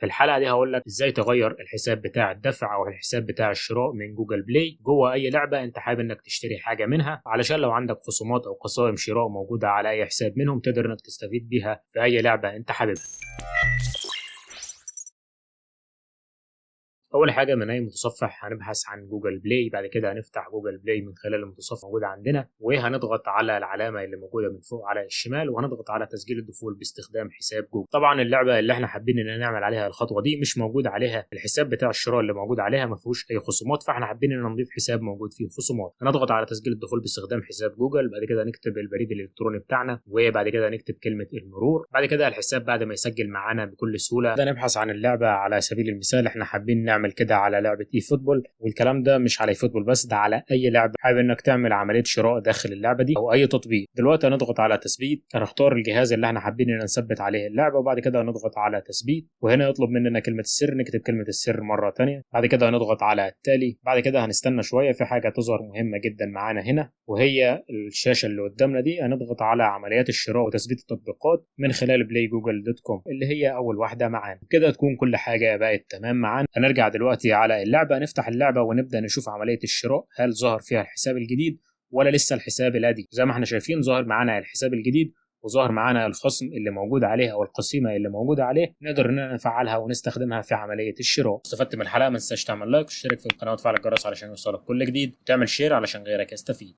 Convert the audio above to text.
في الحلقه دي هقول لك ازاي تغير الحساب بتاع الدفع او الحساب بتاع الشراء من جوجل بلاي جوه اي لعبه انت حابب انك تشتري حاجه منها، علشان لو عندك خصومات او قسائم شراء موجوده على اي حساب منهم تقدر انك تستفيد بيها في اي لعبه انت حاببها. اول حاجه من اي متصفح هنبحث عن جوجل بلاي، بعد كده هنفتح جوجل بلاي من خلال المتصفح الموجود عندنا، وهنضغط على العلامه اللي موجوده من فوق على الشمال وهنضغط على تسجيل الدخول باستخدام حساب جوجل. طبعا اللعبه اللي احنا حابين ان نعمل عليها الخطوه دي مش موجود عليها الحساب بتاع الشراء اللي موجود عليها، ما فيهوش اي خصومات، فاحنا حابين ان نضيف حساب موجود فيه خصومات. هنضغط على تسجيل الدخول باستخدام حساب جوجل، بعد كده نكتب البريد الالكتروني بتاعنا، وبعد كده نكتب كلمه المرور. بعد كده الحساب بعد ما يسجل معانا بكل سهوله ده نبحث عن اللعبه. على سبيل المثال احنا حابين نعمل كده على لعبه اي فوتبول، والكلام ده مش على اي فوتبول بس، ده على اي لعبه حابب انك تعمل عمليه شراء داخل اللعبه دي او اي تطبيق. دلوقتي هنضغط على تثبيت، هنختار الجهاز اللي احنا حابين ان نثبت عليه اللعبه، وبعد كده هنضغط على تثبيت، وهنا يطلب مننا كلمه السر، نكتب كلمه السر مره ثانيه، بعد كده هنضغط على التالي. بعد كده هنستنى شويه، في حاجه تظهر مهمه جدا معانا هنا وهي الشاشه اللي قدامنا دي، هنضغط على عمليات الشراء وتثبيت التطبيقات من خلال playGoogle.com اللي هي اول واحده معانا. كده تكون كل حاجه بقت تمام معانا. هنرجع دلوقتي على اللعبه، نفتح اللعبه ونبدا نشوف عمليه الشراء، هل ظهر فيها الحساب الجديد ولا لسه الحساب القديم. زي ما احنا شايفين ظهر معانا الحساب الجديد وظهر معانا الخصم اللي موجود عليه او القسيمه اللي موجوده عليه، نقدر اننا نفعلها ونستخدمها في عمليه الشراء. استفدت من الحلقه ما تنساش تعمل لايك وتشترك في القناه وتفعل الجرس علشان يوصلك كل جديد، وتعمل شير علشان غيرك يستفيد.